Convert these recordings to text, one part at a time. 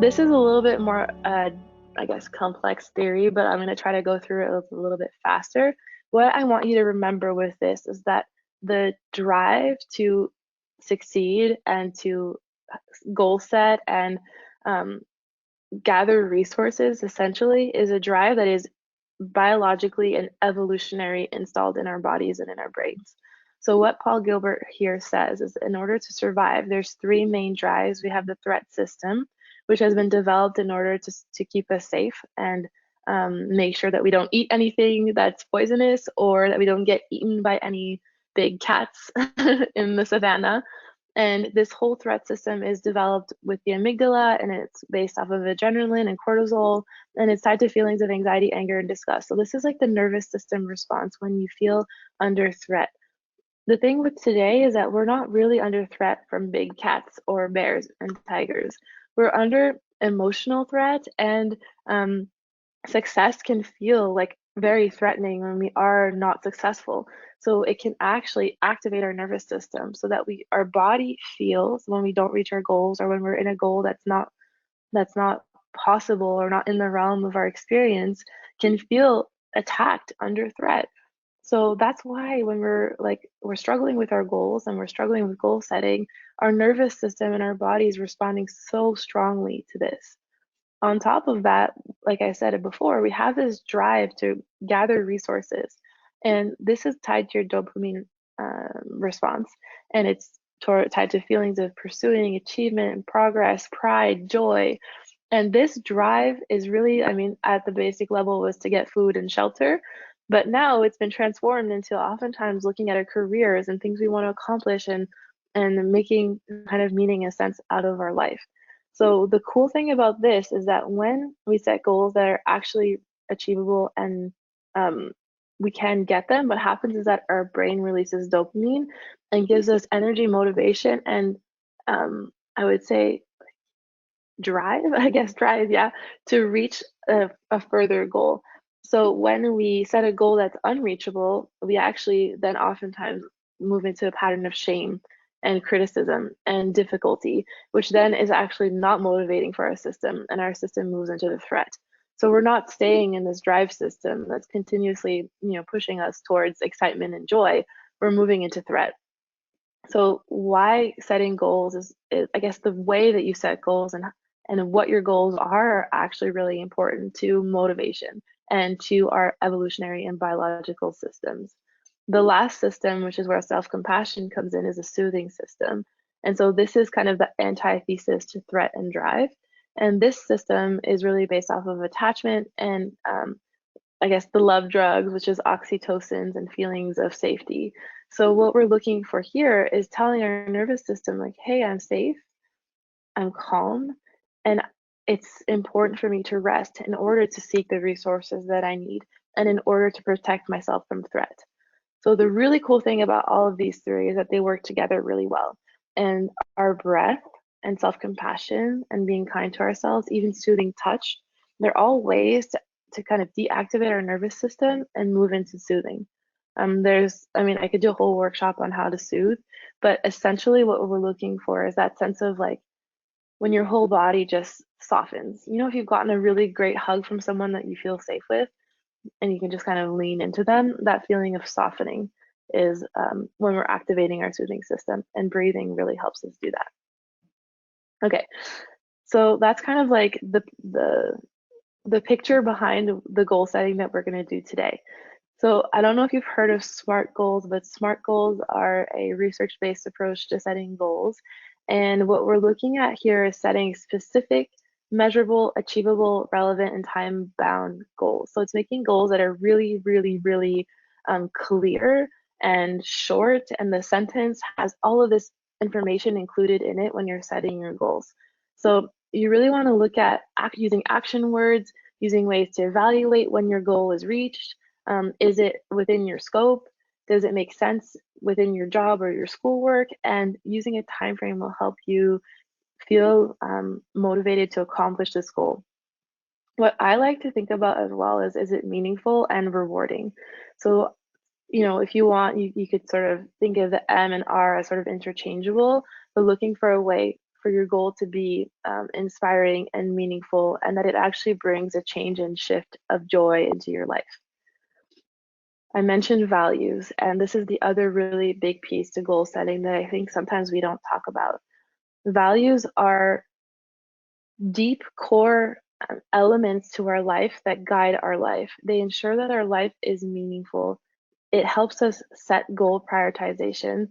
This is a little bit more, I guess, complex theory, but I'm going to try to go through it a little bit faster. What I want you to remember with this is that the drive to succeed and to goal set and um, gather resources essentially is a drive that is biologically and evolutionary installed in our bodies and in our brains. So what Paul Gilbert here says is in order to survive, there's three main drives. We have the threat system, which has been developed in order to keep us safe and make sure that we don't eat anything that's poisonous or that we don't get eaten by any big cats in the savannah. And this whole threat system is developed with the amygdala, and it's based off of adrenaline and cortisol, and it's tied to feelings of anxiety, anger, and disgust. So this is like the nervous system response when you feel under threat. The thing with today is that we're not really under threat from big cats or bears and tigers. We're under emotional threat, and success can feel like very threatening when we are not successful. So it can actually activate our nervous system so that our body feels when we don't reach our goals or when we're in a goal that's not possible or not in the realm of our experience can feel attacked under threat. So that's why when we're struggling with our goals and we're struggling with goal setting, our nervous system and our body is responding so strongly to this. On top of that, like I said before, we have this drive to gather resources. And this is tied to your dopamine response. And it's tied to feelings of pursuing achievement and progress, pride, joy. And this drive is really, I mean, at the basic level was to get food and shelter. But now it's been transformed into oftentimes looking at our careers and things we want to accomplish and making kind of meaning and sense out of our life. So the cool thing about this is that when we set goals that are actually achievable and we can get them, what happens is that our brain releases dopamine and gives us energy, motivation, and I would say drive, I guess drive, yeah, to reach a further goal. So when we set a goal that's unreachable, we actually then oftentimes move into a pattern of shame and criticism and difficulty, which then is actually not motivating for our system, and our system moves into the threat. So we're not staying in this drive system that's continuously, pushing us towards excitement and joy. We're moving into threat. So why setting goals is I guess the way that you set goals and what your goals are actually really important to motivation and to our evolutionary and biological systems. The last system, which is where self-compassion comes in, is a soothing system. And so this is kind of the antithesis to threat and drive. And this system is really based off of attachment and I guess the love drugs, which is oxytocins and feelings of safety. So what we're looking for here is telling our nervous system like, hey, I'm safe, I'm calm, and it's important for me to rest in order to seek the resources that I need and in order to protect myself from threat. So the really cool thing about all of these three is that they work together really well. And our breath and self-compassion and being kind to ourselves, even soothing touch, they're all ways to kind of deactivate our nervous system and move into soothing. I could do a whole workshop on how to soothe, but essentially what we're looking for is that sense of like when your whole body just softens. If you've gotten a really great hug from someone that you feel safe with, and you can just kind of lean into them, that feeling of softening is when we're activating our soothing system, and breathing really helps us do that. Okay, so that's kind of like the picture behind the goal setting that we're going to do today. So I don't know if you've heard of SMART goals, but SMART goals are a research-based approach to setting goals. And what we're looking at here is setting specific, measurable, achievable, relevant, and time-bound goals. So it's making goals that are really, really, really clear and short, and the sentence has all of this information included in it when you're setting your goals. So you really want to look at using action words, using ways to evaluate when your goal is reached. Is it within your scope? Does it make sense within your job or your schoolwork? And using a time frame will help you feel motivated to accomplish this goal. What I like to think about as well is it meaningful and rewarding? So, if you want, you could sort of think of the M and R as sort of interchangeable, but looking for a way for your goal to be inspiring and meaningful, and that it actually brings a change and shift of joy into your life. I mentioned values, and this is the other really big piece to goal setting that I think sometimes we don't talk about. Values are deep core elements to our life that guide our life. They ensure that our life is meaningful. It helps us set goal prioritization.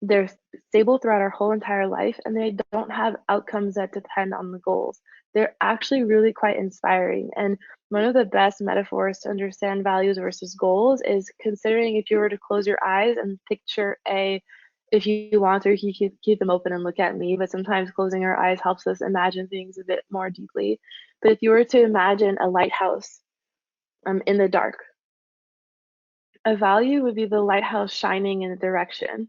They're stable throughout our whole entire life, and they don't have outcomes that depend on the goals. They're actually really quite inspiring. And one of the best metaphors to understand values versus goals is considering if you were to close your eyes and picture if you want to, you can keep them open and look at me, but sometimes closing our eyes helps us imagine things a bit more deeply. But if you were to imagine a lighthouse in the dark, a value would be the lighthouse shining in a direction,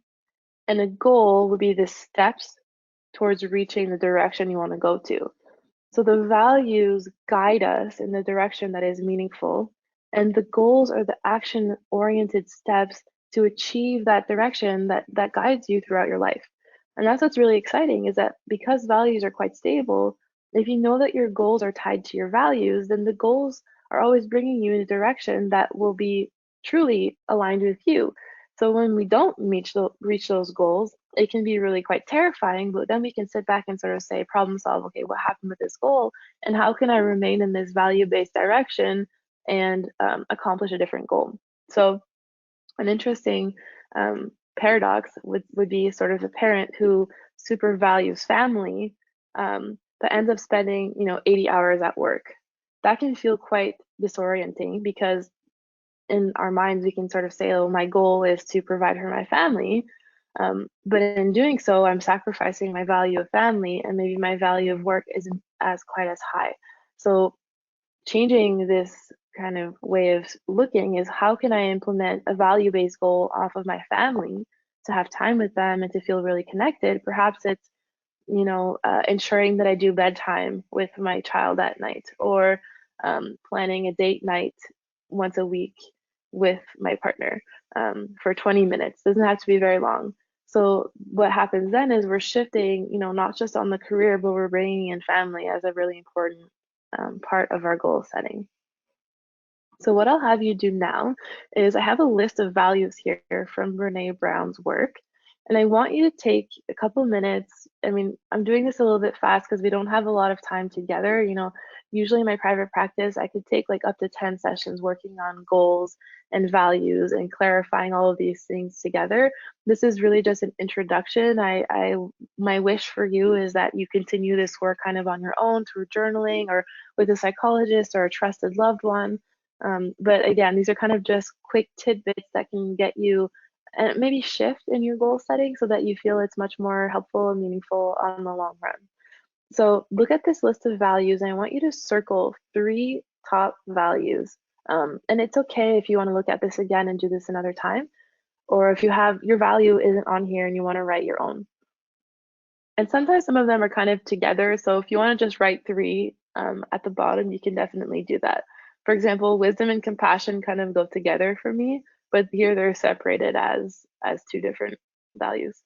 and a goal would be the steps towards reaching the direction you want to go to. So the values guide us in the direction that is meaningful, and the goals are the action-oriented steps to achieve that direction that guides you throughout your life. And that's what's really exciting is that because values are quite stable, if you know that your goals are tied to your values, then the goals are always bringing you in a direction that will be truly aligned with you. So when we don't reach those goals, it can be really quite terrifying, but then we can sit back and sort of say, problem solve, okay, what happened with this goal? And how can I remain in this value-based direction and accomplish a different goal? So an interesting paradox would be sort of a parent who super values family, but ends up spending, 80 hours at work. That can feel quite disorienting because in our minds we can sort of say, oh, my goal is to provide for my family, but in doing so I'm sacrificing my value of family, and maybe my value of work isn't as quite as high. So changing this kind of way of looking is, how can I implement a value-based goal off of my family to have time with them and to feel really connected? Perhaps it's ensuring that I do bedtime with my child at night, or planning a date night once a week with my partner for 20 minutes. Doesn't have to be very long. So what happens then is we're shifting, not just on the career, but we're bringing in family as a really important part of our goal setting. So what I'll have you do now is I have a list of values here from Brene Brown's work, and I want you to take a couple minutes. I mean, I'm doing this a little bit fast because we don't have a lot of time together. Usually in my private practice, I could take like up to 10 sessions working on goals and values and clarifying all of these things together. This is really just an introduction. My wish for you is that you continue this work kind of on your own through journaling or with a psychologist or a trusted loved one. But again, these are kind of just quick tidbits that can get you and maybe shift in your goal setting so that you feel it's much more helpful and meaningful on the long run. So look at this list of values, and I want you to circle 3 top values. And it's okay if you want to look at this again and do this another time, or if you have your value isn't on here and you want to write your own. And sometimes some of them are kind of together. So if you want to just write 3 at the bottom, you can definitely do that. For example, wisdom and compassion kind of go together for me, but here they're separated as 2 different values.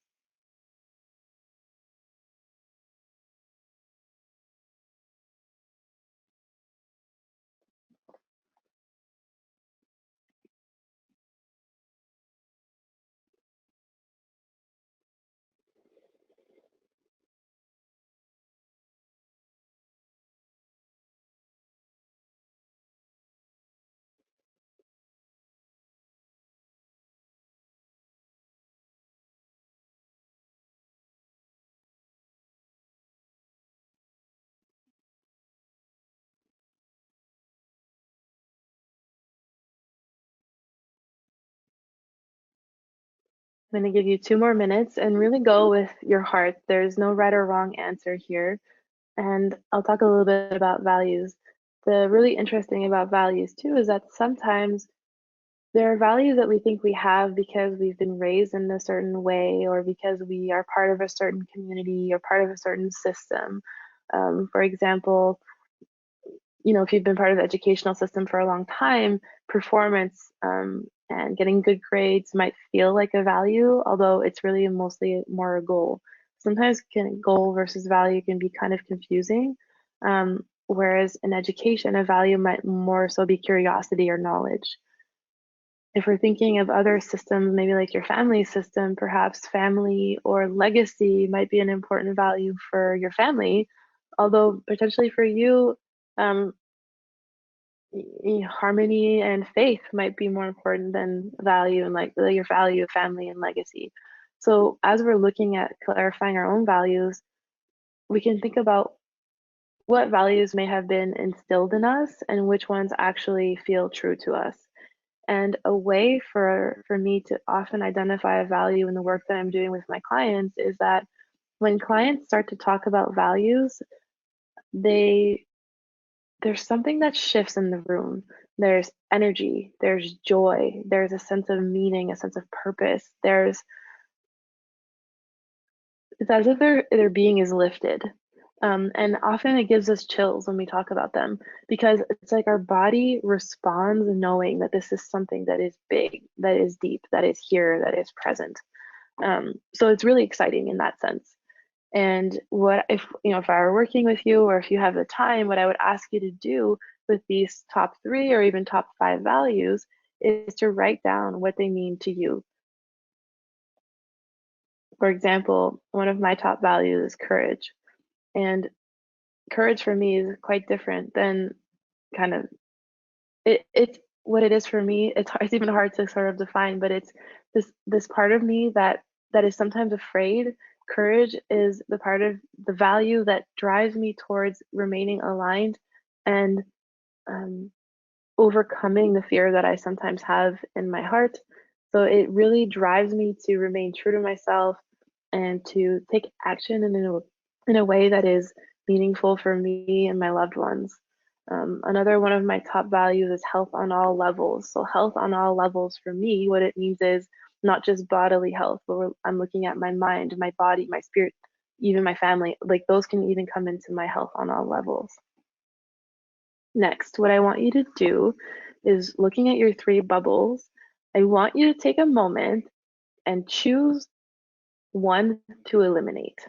I'm going to give you 2 more minutes and really go with your heart. There's no right or wrong answer here. And I'll talk a little bit about values. The really interesting about values too is that sometimes there are values that we think we have because we've been raised in a certain way, or because we are part of a certain community or part of a certain system. For example, if you've been part of the educational system for a long time, performance and getting good grades might feel like a value, although it's really mostly more a goal. sometimes goal versus value can be kind of confusing. Whereas in education, a value might more so be curiosity or knowledge. If we're thinking of other systems, maybe like your family system, perhaps family or legacy might be an important value for your family, although potentially for you, um, harmony and faith might be more important than value and like your value of family and legacy. So as we're looking at clarifying our own values, we can think about what values may have been instilled in us and which ones actually feel true to us. And a way for me to often identify a value in the work that I'm doing with my clients is that when clients start to talk about values, they there's something that shifts in the room. There's energy, there's joy, there's a sense of meaning, a sense of purpose. It's as if their being is lifted. And often it gives us chills when we talk about them because it's like our body responds knowing that this is something that is big, that is deep, that is here, that is present. So it's really exciting in that sense. And what if, if I were working with you or if you have the time, what I would ask you to do with these top three or even top five values is to write down what they mean to you. For example, one of my top values is courage. And courage for me is quite different than kind of it's what it is for me. It's even hard to sort of define, but it's this part of me that is sometimes afraid. Courage is the part of the value that drives me towards remaining aligned and um, overcoming the fear that I sometimes have in my heart. So it really drives me to remain true to myself and to take action in a way that is meaningful for me and my loved ones. Another one of my top values is health on all levels. So, health on all levels for me, what it means is not just bodily health, but I'm looking at my mind, my body, my spirit, even my family. Like those can even come into my health on all levels. Next, what I want you to do is looking at your three bubbles, I want you to take a moment and choose one to eliminate.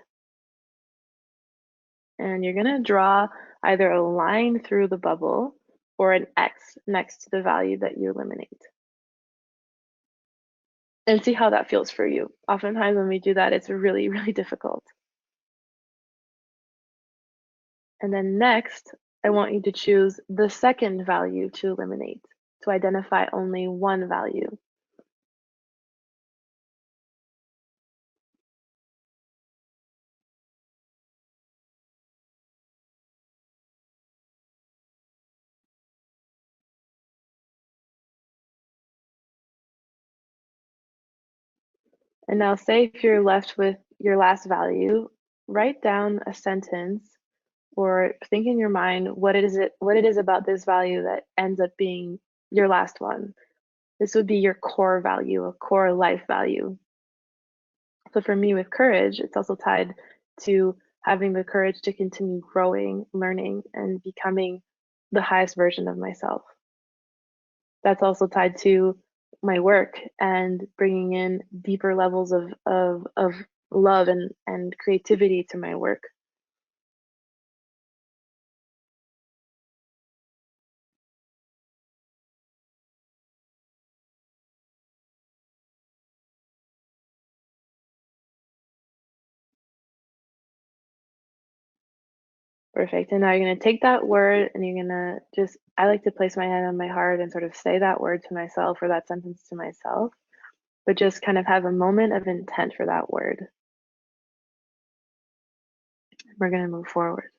And you're going to draw either a line through the bubble or an X next to the value that you eliminate. And see how that feels for you. Oftentimes when we do that, it's really, really difficult. And then next, I want you to choose the second value to eliminate, to identify only one value. And now say if you're left with your last value, write down a sentence or think in your mind what it is about this value that ends up being your last one. This would be your core value, a core life value. So for me with courage, it's also tied to having the courage to continue growing, learning, and becoming the highest version of myself. That's also tied to my work and bringing in deeper levels of love and creativity to my work. Perfect. And now you're going to take that word and you're going to just, I like to place my hand on my heart and sort of say that word to myself or that sentence to myself, but just kind of have a moment of intent for that word. We're going to move forward.